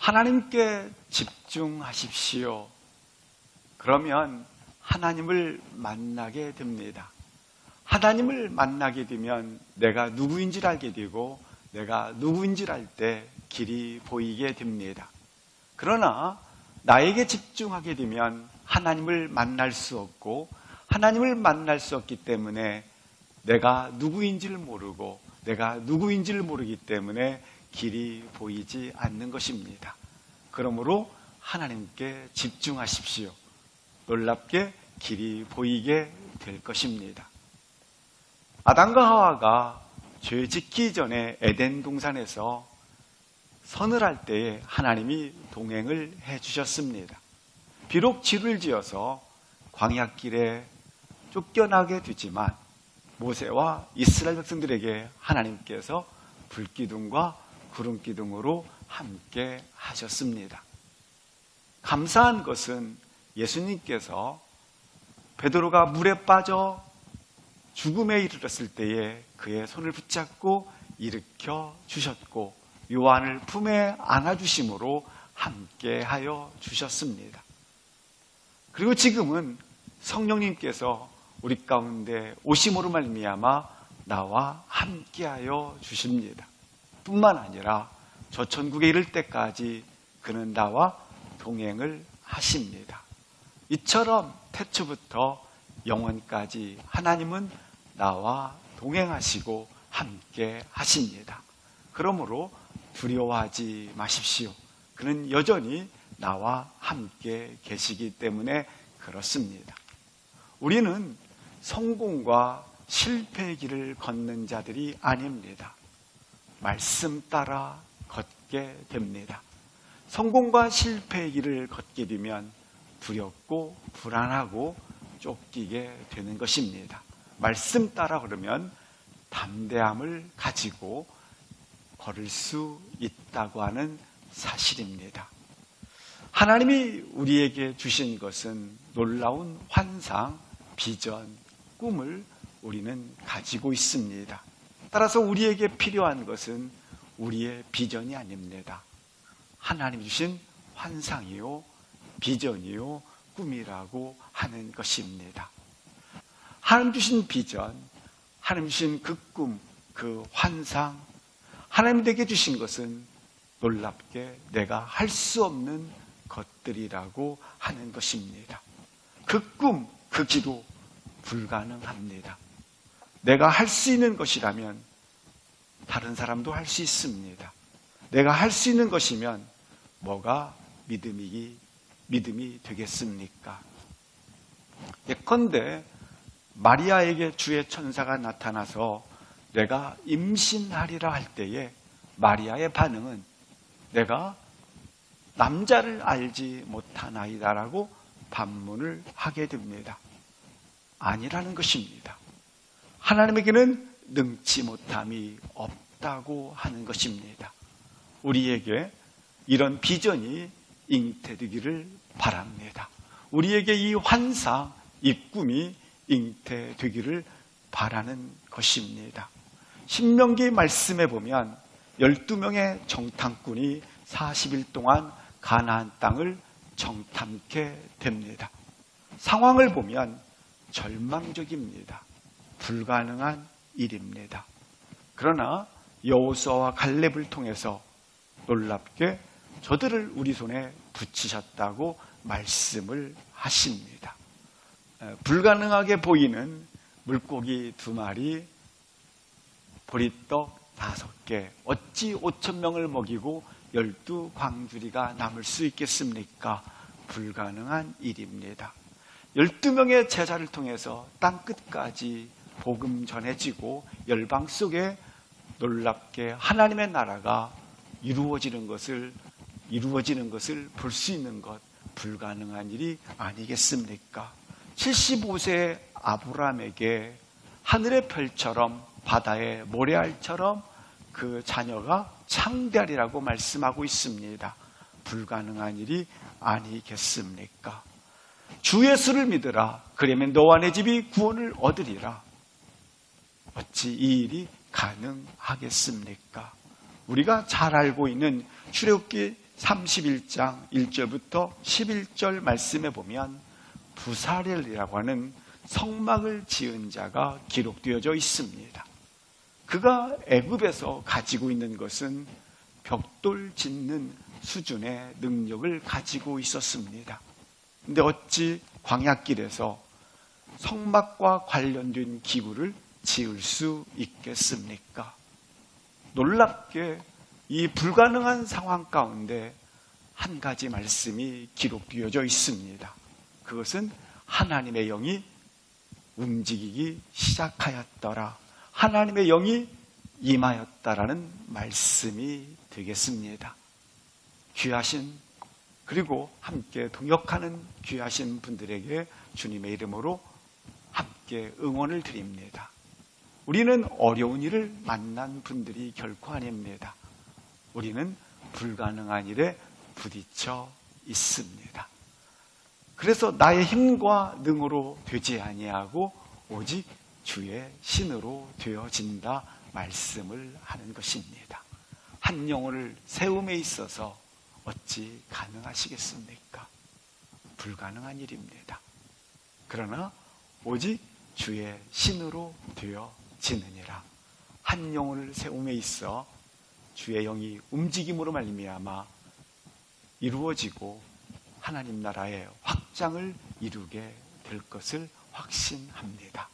하나님께 집중하십시오. 그러면 하나님을 만나게 됩니다. 하나님을 만나게 되면 내가 누구인지를 알게 되고 내가 누구인지를 알 때 길이 보이게 됩니다. 그러나 나에게 집중하게 되면 하나님을 만날 수 없고 하나님을 만날 수 없기 때문에 내가 누구인지를 모르고 내가 누구인지를 모르기 때문에 길이 보이지 않는 것입니다. 그러므로 하나님께 집중하십시오. 놀랍게 길이 보이게 될 것입니다. 아담과 하와가 죄 짓기 전에 에덴 동산에서 선을 할 때에 하나님이 동행을 해주셨습니다. 비록 지를 지어서 광야길에 쫓겨나게 되지만 모세와 이스라엘 백성들에게 하나님께서 불기둥과 구름기둥으로 함께 하셨습니다. 감사한 것은 예수님께서 베드로가 물에 빠져 죽음에 이르렀을 때에 그의 손을 붙잡고 일으켜 주셨고 요한을 품에 안아주심으로 함께하여 주셨습니다. 그리고 지금은 성령님께서 우리 가운데 오심으로 말미암아 나와 함께하여 주십니다. 뿐만 아니라 저 천국에 이를 때까지 그는 나와 동행을 하십니다. 이처럼 태초부터 영원까지 하나님은 나와 동행하시고 함께 하십니다. 그러므로 두려워하지 마십시오. 그는 여전히 나와 함께 계시기 때문에 그렇습니다. 우리는 성공과 실패의 길을 걷는 자들이 아닙니다. 말씀 따라 걷게 됩니다. 성공과 실패의 길을 걷게 되면 두렵고 불안하고 쫓기게 되는 것입니다. 말씀 따라 걸으면 담대함을 가지고 걸을 수 있다고 하는 사실입니다. 하나님이 우리에게 주신 것은 놀라운 환상, 비전, 꿈을 우리는 가지고 있습니다. 따라서 우리에게 필요한 것은 우리의 비전이 아닙니다. 하나님이 주신 환상이요, 비전이요, 꿈이라고 하는 것입니다. 하나님 주신 비전, 하나님 주신 그 꿈, 그 환상, 하나님 내게 주신 것은 놀랍게 내가 할 수 없는 것들이라고 하는 것입니다. 그 꿈, 그 기도 불가능합니다. 내가 할 수 있는 것이라면 다른 사람도 할 수 있습니다. 내가 할 수 있는 것이면 뭐가 믿음이 되겠습니까? 예컨대 마리아에게 주의 천사가 나타나서 내가 임신하리라 할 때에 마리아의 반응은 내가 남자를 알지 못하나이다라고 반문을 하게 됩니다. 아니라는 것입니다. 하나님에게는 능치 못함이 없다고 하는 것입니다. 우리에게 이런 비전이 잉태되기를 바랍니다. 우리에게 이 환상, 이 꿈이 잉태되기를 바라는 것입니다. 신명기 말씀에 보면 12명의 정탐꾼이 40일 동안 가나안 땅을 정탐케 됩니다. 상황을 보면 절망적입니다. 불가능한 일입니다. 그러나 여호수아와 갈렙을 통해서 놀랍게 저들을 우리 손에 붙이셨다고 말씀을 하십니다. 불가능하게 보이는 물고기 2마리, 보리떡 5개, 어찌 5,000명을 먹이고 12광주리가 남을 수 있겠습니까? 불가능한 일입니다. 12명의 제자를 통해서 땅끝까지 복음 전해지고 열방 속에 놀랍게 하나님의 나라가 이루어지는 것을 볼 수 있는 것, 불가능한 일이 아니겠습니까? 75세의 아브라함에게 하늘의 별처럼 바다의 모래알처럼 그 자녀가 창대하리라고 말씀하고 있습니다. 불가능한 일이 아니겠습니까? 주 예수를 믿으라. 그러면 너와 내 집이 구원을 얻으리라. 어찌 이 일이 가능하겠습니까? 우리가 잘 알고 있는 출애굽기 31장 1절부터 11절 말씀에 보면 부사렐이라고 하는 성막을 지은 자가 기록되어져 있습니다. 그가 애굽에서 가지고 있는 것은 벽돌 짓는 수준의 능력을 가지고 있었습니다. 근데 어찌 광야길에서 성막과 관련된 기구를 지을 수 있겠습니까? 놀랍게 이 불가능한 상황 가운데 한 가지 말씀이 기록되어져 있습니다. 그것은 하나님의 영이 움직이기 시작하였더라. 하나님의 영이 임하였다라는 말씀이 되겠습니다. 귀하신 그리고 함께 동역하는 귀하신 분들에게 주님의 이름으로 함께 응원을 드립니다. 우리는 어려운 일을 만난 분들이 결코 아닙니다. 우리는 불가능한 일에 부딪혀 있습니다. 그래서 나의 힘과 능으로 되지 아니하고 오직 주의 신으로 되어진다 말씀을 하는 것입니다. 한 영혼을 세움에 있어서 어찌 가능하시겠습니까? 불가능한 일입니다. 그러나 오직 주의 신으로 되어지느니라. 한 영혼을 세움에 있어 주의 영이 움직임으로 말미암아 이루어지고 하나님 나라의 확장을 이루게 될 것을 확신합니다.